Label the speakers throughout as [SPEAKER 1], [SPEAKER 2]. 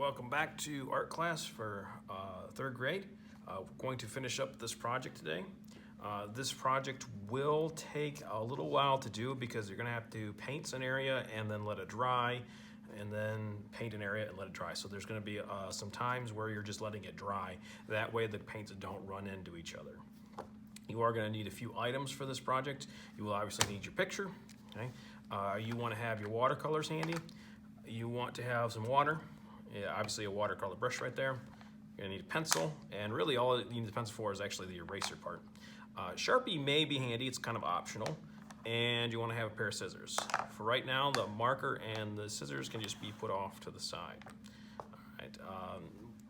[SPEAKER 1] welcome back to art class for third grade. We're going to finish up this project today. This project will take a little while to do because you're going to have to paint an area and then let it dry, and then paint an area and let it dry. So there's going to be some times where you're just letting it dry. That way the paints don't run into each other. You are going to need a few items for this project. You will obviously need your picture. Okay? You want to have your watercolors handy. You want to have some water. Yeah, obviously a watercolor brush right there. You're gonna need a pencil, and really all you need the pencil for is actually the eraser part. Sharpie may be handy, it's kind of optional. And you wanna have a pair of scissors. For right now, the marker and the scissors can just be put off to the side. All right,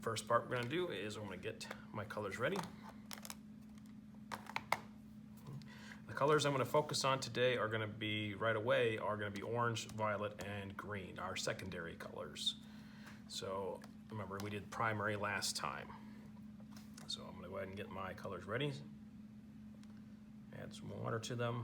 [SPEAKER 1] first part we're gonna do is I'm gonna get my colors ready. The colors I'm going to focus on today are going to be, right away, are going to be orange, violet, and green, our secondary colors. So remember, we did primary last time. So I'm going to go ahead and get my colors ready. Add some water to them.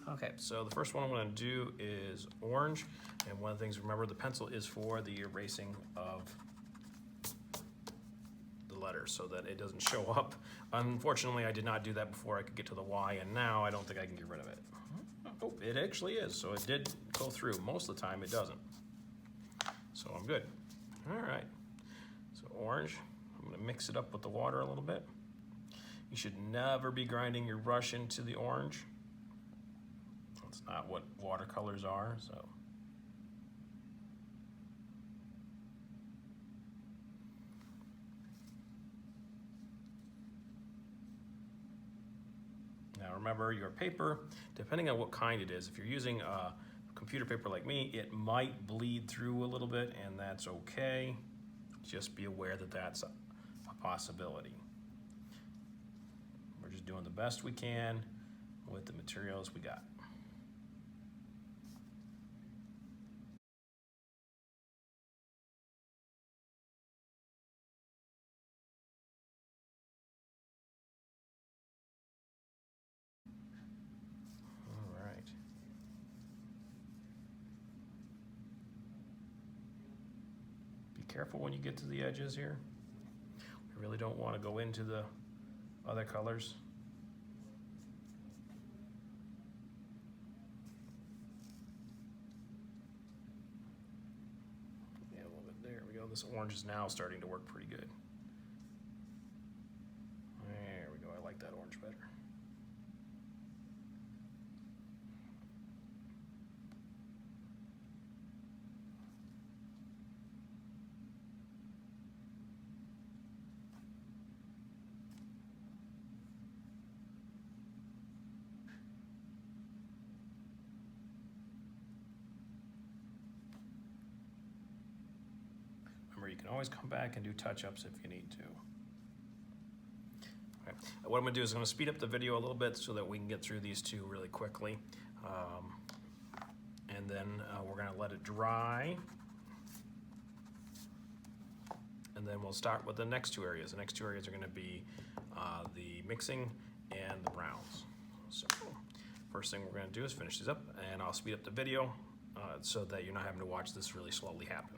[SPEAKER 1] Okay, so the first one I'm going to do is orange, and one of the things, remember, the pencil is for the erasing of the letters so that it doesn't show up. Unfortunately, I did not do that before I could get to the Y, and now I don't think I can get rid of it. Oh, it actually is, so it did go through. Most of the time it doesn't. So I'm good. All right, so orange, I'm going to mix it up with the water a little bit. You should never be grinding your brush into the orange. It's not what watercolors are, so. Now remember, your paper, depending on what kind it is, if you're using a computer paper like me, it might bleed through a little bit, and that's okay. Just be aware that that's a possibility. We're just doing the best we can with the materials we got. Careful when you get to the edges here. We really don't want to go into the other colors. Yeah, a little bit. There we go. This orange is now starting to work pretty good. There we go. I like that orange better. You can always come back and do touch-ups if you need to. Okay. What I'm going to do is I'm going to speed up the video a little bit so that we can get through these two really quickly. And then we're going to let it dry. And then we'll start with the next two areas. The next two areas are going to be the mixing and the browns. So first thing we're going to do is finish these up, and I'll speed up the video so that you're not having to watch this really slowly happen.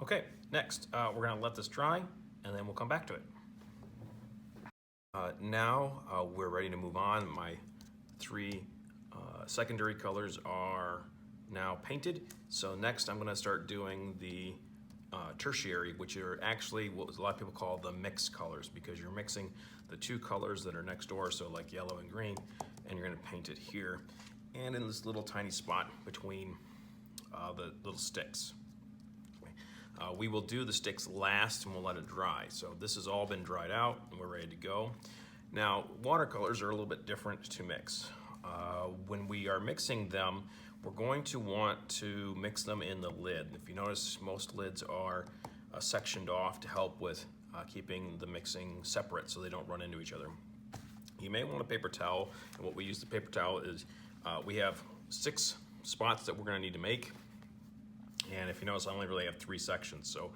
[SPEAKER 1] Okay, next we're going to let this dry, and then we'll come back to it. Now we're ready to move on. My three secondary colors are now painted. So next I'm going to start doing the tertiary, which are actually what a lot of people call the mixed colors, because you're mixing the two colors that are next door, so like yellow and green, and you're going to paint it here and in this little tiny spot between the little sticks. We will do the sticks last, and we'll let it dry. So this has all been dried out and we're ready to go. Now, watercolors are a little bit different to mix. When we are mixing them, we're going to want to mix them in the lid. If you notice, most lids are sectioned off to help with keeping the mixing separate so they don't run into each other. You may want a paper towel, and what we use the paper towel is we have 6 spots that we're going to need to make. And if you notice, I only really have 3 sections, so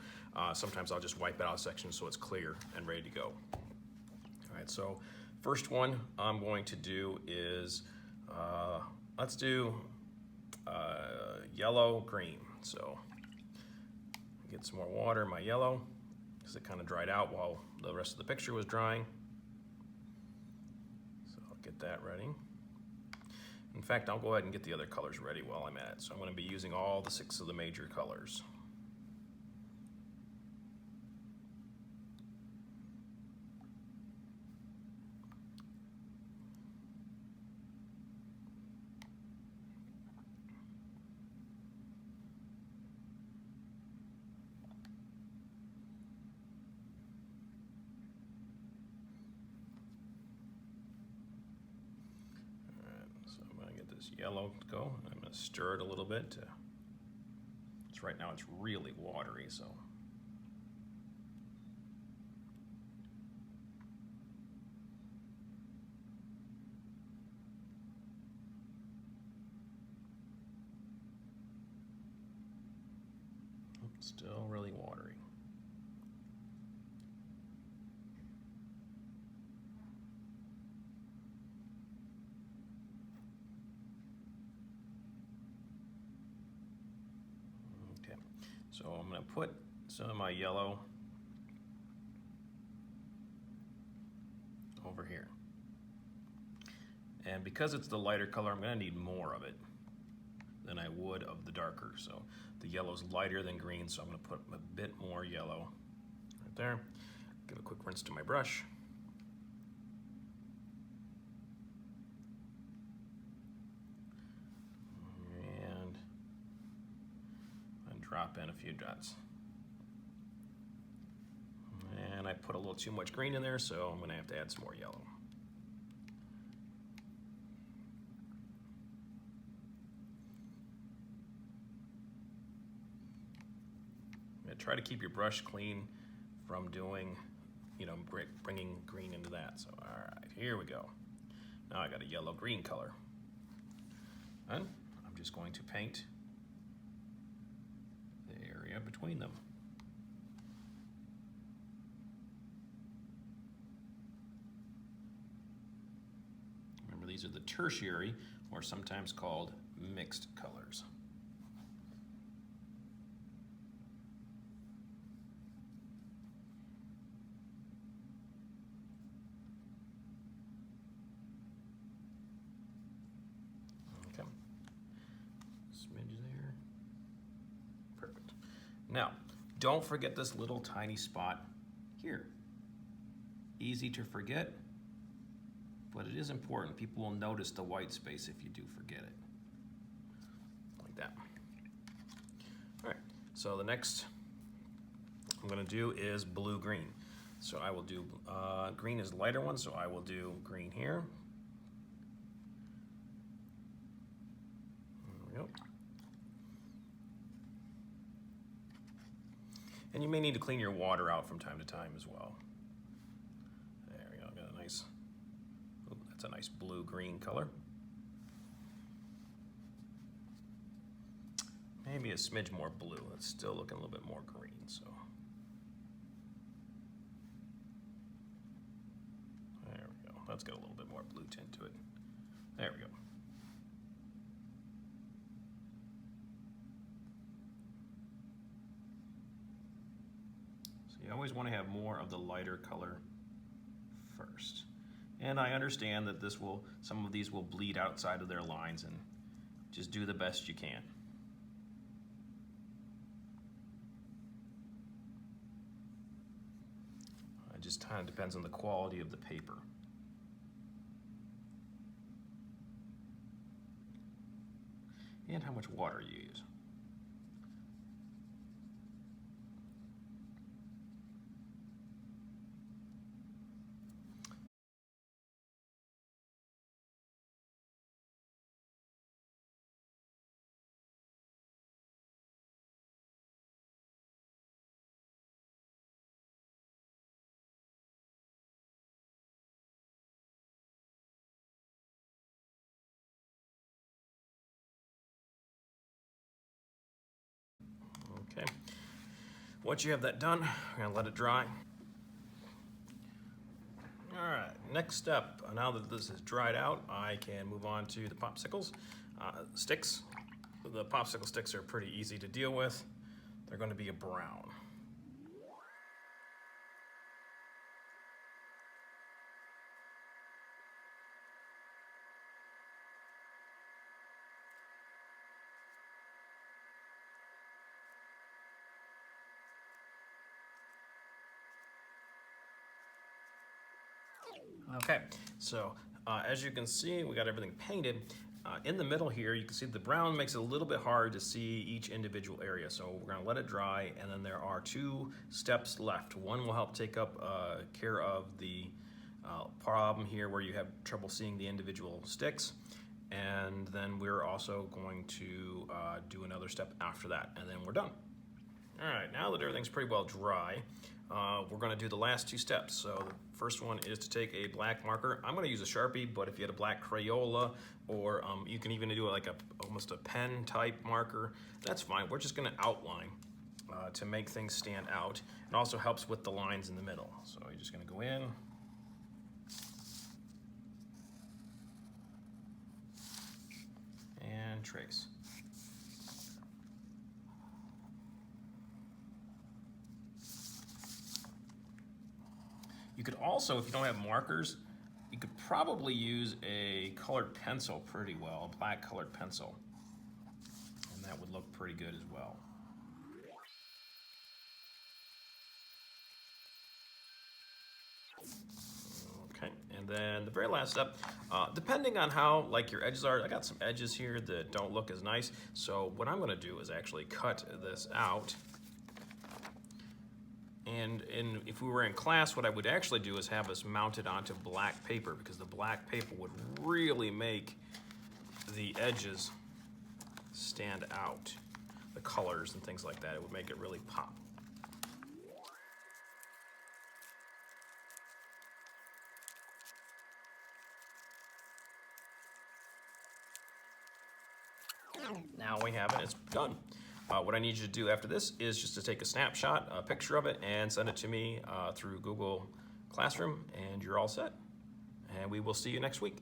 [SPEAKER 1] sometimes I'll just wipe out a section so it's clear and ready to go. All right, so first one I'm going to do is, let's do yellow, green. So get some more water in my yellow, because it kind of dried out while the rest of the picture was drying. So I'll get that ready. In fact, I'll go ahead and get the other colors ready while I'm at it. So I'm going to be using all the 6 of the major colors. Yellow to go. I'm going to stir it a little bit. Right now it's really watery, so. Still really watery. So I'm going to put some of my yellow over here. And because it's the lighter color, I'm going to need more of it than I would of the darker. So the yellow's lighter than green, so I'm going to put a bit more yellow right there. Give a quick rinse to my brush. Drop in a few dots. And I put a little too much green in there, so I'm going to have to add some more yellow. Try to keep your brush clean from doing, bringing green into that. So, all right, here we go. Now I got a yellow-green color. And I'm just going to paint between them. Remember, these are the tertiary, or sometimes called mixed colors. Okay. Smidge there. Perfect. Now, don't forget this little tiny spot here. Easy to forget, but it is important. People will notice the white space if you do forget it. Like that. All right, so the next I'm gonna do is blue-green. So I will do, green is the lighter one, so I will do green here. There we go. And you may need to clean your water out from time to time as well. There we go, got a nice, ooh, that's a nice blue-green color. Maybe a smidge more blue. It's still looking a little bit more green, so. There we go, that's got a little bit more blue tint to it. There we go. You always want to have more of the lighter color first. And I understand that some of these will bleed outside of their lines, and just do the best you can. It just kind of depends on the quality of the paper. And how much water you use. Once you have that done, we're gonna let it dry. All right, next step, now that this is dried out, I can move on to the popsicles sticks. The popsicle sticks are pretty easy to deal with. They're going to be a brown. Okay, so as you can see, we got everything painted. In the middle here, you can see the brown makes it a little bit hard to see each individual area. So we're gonna let it dry, and then there are 2 steps left. One will help take up care of the problem here where you have trouble seeing the individual sticks. And then we're also going to do another step after that, and then we're done. All right, now that everything's pretty well dry, we're gonna do the last 2 steps. So the first one is to take a black marker. I'm gonna use a Sharpie, but if you had a black Crayola, or you can even do like almost a pen type marker, that's fine. We're just gonna outline to make things stand out. It also helps with the lines in the middle. So you're just gonna go in. And trace. You could also, if you don't have markers, you could probably use a colored pencil pretty well, a black colored pencil. And that would look pretty good as well. Okay, and then the very last step, depending on how like your edges are, I got some edges here that don't look as nice. So what I'm gonna do is actually cut this out. And if we were in class, what I would actually do is have us mounted onto black paper, because the black paper would really make the edges stand out, the colors and things like that. It would make it really pop. Now we have it, it's done. What I need you to do after this is just to take a snapshot, a picture of it, and send it to me through Google Classroom, and you're all set. And we will see you next week.